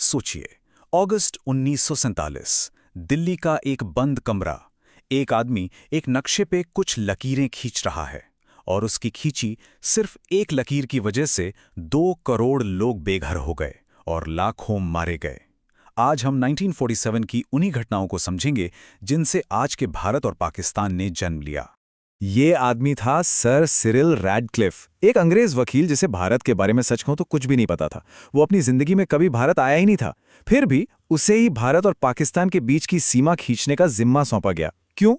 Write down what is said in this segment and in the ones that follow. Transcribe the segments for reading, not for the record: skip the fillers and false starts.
सोचिए, अगस्त 1947, दिल्ली का एक बंद कमरा। एक आदमी एक नक्शे पे कुछ लकीरें खींच रहा है और उसकी खींची सिर्फ एक लकीर की वजह से 2 करोड़ लोग बेघर हो गए और लाखों मारे गए। आज हम 1947 की उन्हीं घटनाओं को समझेंगे जिनसे आज के भारत और पाकिस्तान ने जन्म लिया। ये आदमी था सर सिरिल रैडक्लिफ, एक अंग्रेज वकील जिसे भारत के बारे में सच कहूं तो कुछ भी नहीं पता था। वो अपनी जिंदगी में कभी भारत आया ही नहीं था। फिर भी उसे ही भारत और पाकिस्तान के बीच की सीमा खींचने का जिम्मा सौंपा गया। क्यों?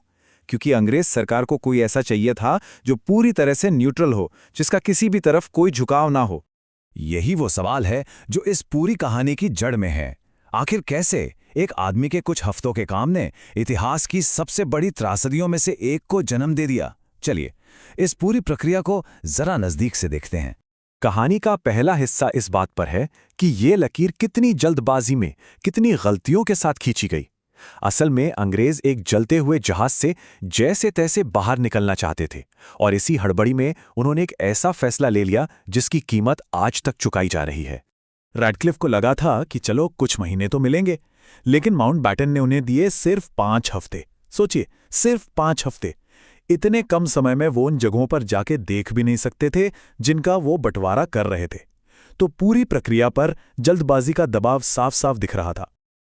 क्योंकि अंग्रेज सरकार को कोई ऐसा चाहिए था जो पूरी तरह से न्यूट्रल हो, जिसका किसी भी तरफ कोई झुकाव ना हो। यही वो सवाल है जो इस पूरी कहानी की जड़ में है। आखिर कैसे एक आदमी के कुछ हफ्तों के काम ने इतिहास की सबसे बड़ी त्रासदियों में से एक को जन्म दे दिया? चलिए इस पूरी प्रक्रिया को जरा नजदीक से देखते हैं। कहानी का पहला हिस्सा इस बात पर है कि ये लकीर कितनी जल्दबाजी में, कितनी गलतियों के साथ खींची गई। असल में अंग्रेज एक जलते हुए जहाज से जैसे तैसे बाहर निकलना चाहते थे और इसी हड़बड़ी में उन्होंने एक ऐसा फैसला ले लिया जिसकी कीमत आज तक चुकाई जा रही है। रैडक्लिफ को लगा था कि चलो कुछ महीने तो मिलेंगे, लेकिन माउंटबैटन ने उन्हें दिए सिर्फ 5 हफ्ते। सोचिए, सिर्फ 5 हफ्ते। इतने कम समय में वो उन जगहों पर जाके देख भी नहीं सकते थे जिनका वो बंटवारा कर रहे थे। तो पूरी प्रक्रिया पर जल्दबाजी का दबाव साफ साफ दिख रहा था।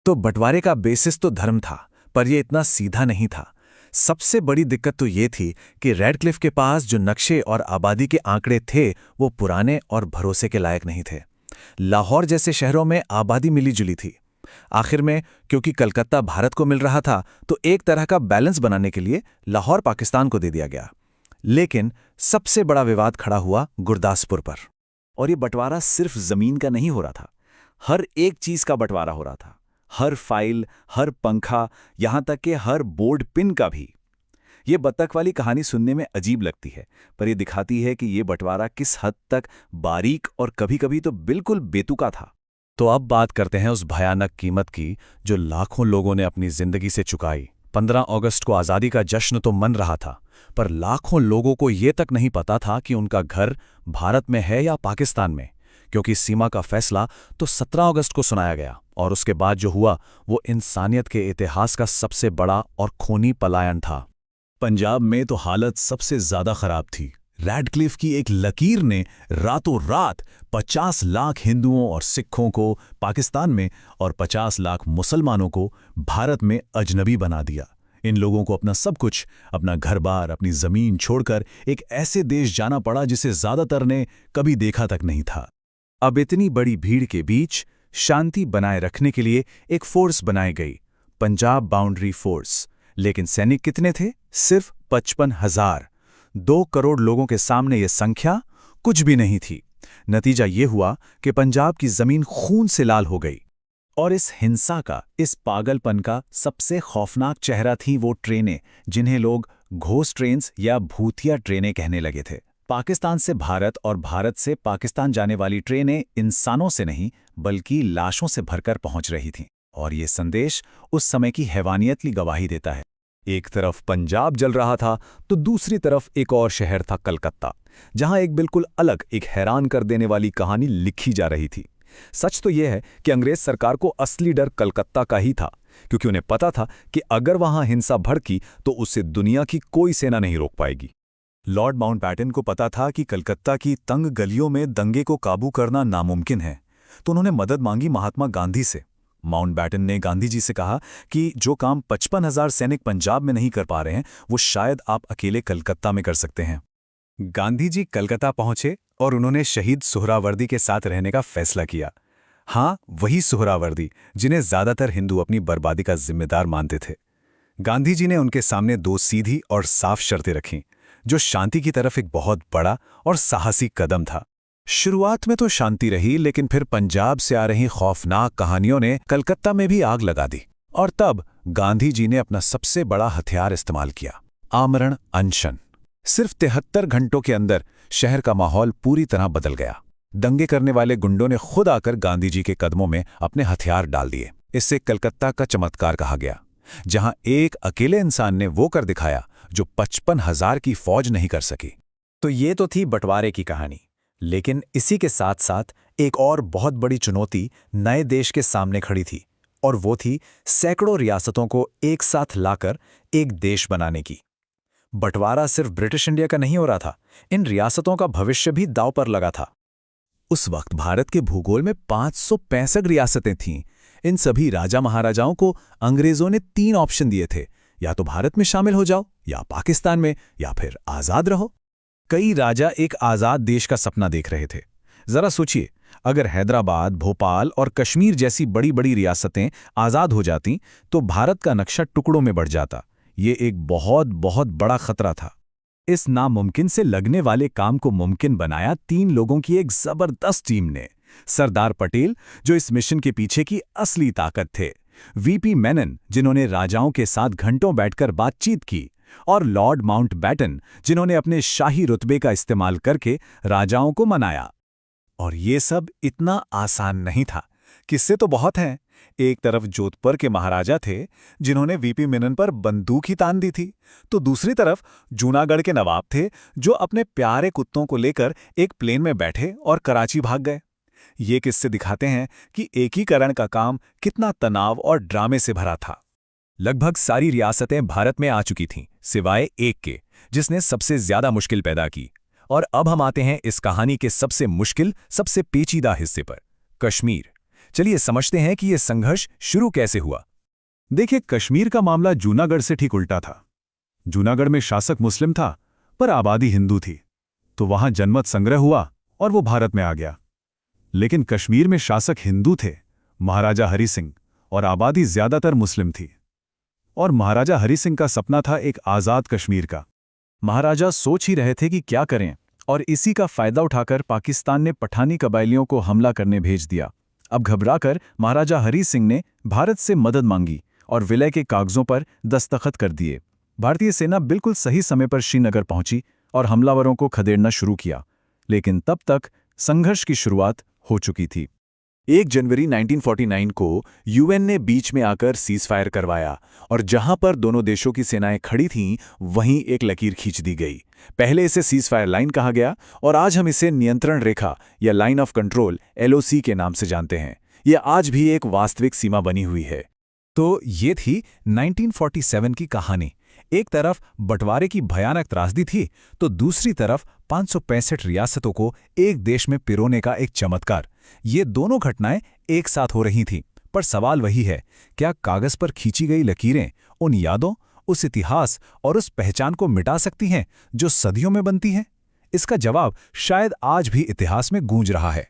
तो बंटवारे का बेसिस तो धर्म था, पर यह इतना सीधा नहीं था। सबसे बड़ी दिक्कत तो ये थी कि रैडक्लिफ के पास जो नक्शे और आबादी के आंकड़े थे वो पुराने और भरोसे के लायक नहीं थे। लाहौर जैसे शहरों में आबादी मिली जुली थी। आखिर में क्योंकि कलकत्ता भारत को मिल रहा था तो एक तरह का बैलेंस बनाने के लिए लाहौर पाकिस्तान को दे दिया गया। लेकिन सबसे बड़ा विवाद खड़ा हुआ गुरदासपुर पर। और ये बंटवारा सिर्फ जमीन का नहीं हो रहा था, हर एक चीज का बंटवारा हो रहा था। हर फाइल, हर पंखा, यहां तक कि हर बोर्ड पिन का भी। ये बत्तख वाली कहानी सुनने में अजीब लगती है, पर यह दिखाती है कि यह बंटवारा किस हद तक बारीक और कभी-कभी तो बिल्कुल बेतुका था। तो अब बात करते हैं उस भयानक कीमत की जो लाखों लोगों ने अपनी जिंदगी से चुकाई। 15 अगस्त को आज़ादी का जश्न तो मन रहा था, पर लाखों लोगों को ये तक नहीं पता था कि उनका घर भारत में है या पाकिस्तान में, क्योंकि सीमा का फैसला तो 17 अगस्त को सुनाया गया और उसके बाद जो हुआ वो इंसानियत के इतिहास का सबसे बड़ा और खूनी पलायन था। पंजाब में तो हालत सबसे ज्यादा खराब थी। रैडक्लिफ की एक लकीर ने रातों रात 50 लाख हिंदुओं और सिखों को पाकिस्तान में और 50 लाख मुसलमानों को भारत में अजनबी बना दिया। इन लोगों को अपना सब कुछ, अपना घर-बार, अपनी जमीन छोड़कर एक ऐसे देश जाना पड़ा जिसे ज्यादातर ने कभी देखा तक नहीं था। अब इतनी बड़ी भीड़ के बीच शांति बनाए रखने के लिए एक फोर्स बनाई गई, पंजाब बाउंड्री फोर्स। लेकिन सैनिक कितने थे? सिर्फ 55,000। 2 करोड़ लोगों के सामने यह संख्या कुछ भी नहीं थी। नतीजा ये हुआ कि पंजाब की जमीन खून से लाल हो गई। और इस हिंसा का, इस पागलपन का सबसे खौफनाक चेहरा थी वो ट्रेनें जिन्हें लोग घोस्ट ट्रेन्स या भूतिया ट्रेनें कहने लगे थे। पाकिस्तान से भारत और भारत से पाकिस्तान जाने वाली ट्रेनें इंसानों से नहीं बल्कि लाशों से भरकर पहुंच रही थीं। और ये संदेश उस समय की हैवानियत की गवाही देता है। एक तरफ पंजाब जल रहा था तो दूसरी तरफ एक और शहर था कलकत्ता, जहां एक बिल्कुल अलग, एक हैरान कर देने वाली कहानी लिखी जा रही थी। सच तो यह है कि अंग्रेज सरकार को असली डर कलकत्ता का ही था, क्योंकि उन्हें पता था कि अगर वहां हिंसा भड़की तो उससे दुनिया की कोई सेना नहीं रोक पाएगी। लॉर्ड माउंटबैटन को पता था कि कलकत्ता की तंग गलियों में दंगे को काबू करना नामुमकिन है, तो उन्होंने मदद मांगी महात्मा गांधी से। माउंटबैटन ने गांधी जी से कहा कि जो काम 55,000 सैनिक पंजाब में नहीं कर पा रहे हैं वो शायद आप अकेले कलकत्ता में कर सकते हैं। गांधी जी कलकत्ता पहुंचे और उन्होंने शहीद सुहरावर्दी के साथ रहने का फैसला किया। हाँ, वही सुहरावर्दी जिन्हें ज्यादातर हिंदू अपनी बर्बादी का जिम्मेदार मानते थे। गांधी जी ने उनके सामने 2 सीधी और साफ शर्तें रखीं, जो शांति की तरफ एक बहुत बड़ा और साहसी कदम था। शुरुआत में तो शांति रही, लेकिन फिर पंजाब से आ रही खौफनाक कहानियों ने कलकत्ता में भी आग लगा दी। और तब गांधी जी ने अपना सबसे बड़ा हथियार इस्तेमाल किया, आमरण अनशन। सिर्फ 73 घंटों के अंदर शहर का माहौल पूरी तरह बदल गया। दंगे करने वाले गुंडों ने खुद आकर गांधी जी के कदमों में अपने हथियार डाल दिए। इससे कलकत्ता का चमत्कार कहा गया, जहां एक अकेले इंसान ने वो कर दिखाया जो 55,000 की फौज नहीं कर सकी। तो ये तो थी बंटवारे की कहानी, लेकिन इसी के साथ साथ एक और बहुत बड़ी चुनौती नए देश के सामने खड़ी थी, और वो थी सैकड़ों रियासतों को एक साथ लाकर एक देश बनाने की। बंटवारा सिर्फ ब्रिटिश इंडिया का नहीं हो रहा था, इन रियासतों का भविष्य भी दांव पर लगा था। उस वक्त भारत के भूगोल में 565 रियासतें थीं। इन सभी राजा महाराजाओं को अंग्रेजों ने 3 ऑप्शन दिए थे, या तो भारत में शामिल हो जाओ, या पाकिस्तान में, या फिर आजाद रहो। कई राजा एक आजाद देश का सपना देख रहे थे। जरा सोचिए, अगर हैदराबाद, भोपाल और कश्मीर जैसी बड़ी बड़ी रियासतें आजाद हो जाती तो भारत का नक्शा टुकड़ों में बढ़ जाता। ये एक बहुत बहुत बड़ा खतरा था। इस नामुमकिन से लगने वाले काम को मुमकिन बनाया 3 लोगों की एक जबरदस्त टीम ने। सरदार पटेल, जो इस मिशन के पीछे की असली ताकत थे, वीपी मेनन, जिन्होंने राजाओं के साथ घंटों बैठकर बातचीत की, और लॉर्ड माउंटबेटन, जिन्होंने अपने शाही रुतबे का इस्तेमाल करके राजाओं को मनाया। और ये सब इतना आसान नहीं था। किस्से तो बहुत हैं। एक तरफ जोधपुर के महाराजा थे जिन्होंने वीपी मेनन पर बंदूक ही तान दी थी, तो दूसरी तरफ जूनागढ़ के नवाब थे जो अपने प्यारे कुत्तों को लेकर एक प्लेन में बैठे और कराची भाग गए। ये किस्से दिखाते हैं कि एकीकरण का काम कितना तनाव और ड्रामे से भरा था। लगभग सारी रियासतें भारत में आ चुकी थीं, सिवाय एक के, जिसने सबसे ज्यादा मुश्किल पैदा की। और अब हम आते हैं इस कहानी के सबसे मुश्किल, सबसे पेचीदा हिस्से पर, कश्मीर। चलिए समझते हैं कि यह संघर्ष शुरू कैसे हुआ। देखिए, कश्मीर का मामला जूनागढ़ से ठीक उल्टा था। जूनागढ़ में शासक मुस्लिम था, पर आबादी हिंदू थी, तो वहां जनमत संग्रह हुआ और वो भारत में आ गया। लेकिन कश्मीर में शासक हिंदू थे, महाराजा हरि सिंह, और आबादी ज्यादातर मुस्लिम थी। और महाराजा हरि सिंह का सपना था एक आज़ाद कश्मीर का। महाराजा सोच ही रहे थे कि क्या करें, और इसी का फायदा उठाकर पाकिस्तान ने पठानी कबायलियों को हमला करने भेज दिया। अब घबराकर महाराजा हरि सिंह ने भारत से मदद मांगी और विलय के कागजों पर दस्तखत कर दिए। भारतीय सेना बिल्कुल सही समय पर श्रीनगर पहुंची और हमलावरों को खदेड़ना शुरू किया। लेकिन तब तक संघर्ष की शुरुआत हो चुकी थी। 1 जनवरी 1949 को यूएन ने बीच में आकर सीज़फायर करवाया, और जहां पर दोनों देशों की सेनाएं खड़ी थीं, वहीं एक लकीर खींच दी गई। पहले इसे सीज़फायर लाइन कहा गया, और आज हम इसे नियंत्रण रेखा या लाइन ऑफ कंट्रोल LOC के नाम से जानते हैं। यह आज भी एक वास्तविक सीमा बनी हुई है। तो ये थी 1947 की कहानी। एक तरफ बंटवारे की भयानक त्रासदी थी, तो दूसरी तरफ 565 रियासतों को एक देश में पिरोने का एक चमत्कार। ये दोनों घटनाएं एक साथ हो रही थीं, पर सवाल वही है, क्या कागज पर खींची गई लकीरें उन यादों, उस इतिहास और उस पहचान को मिटा सकती हैं जो सदियों में बनती हैं? इसका जवाब शायद आज भी इतिहास में गूंज रहा है।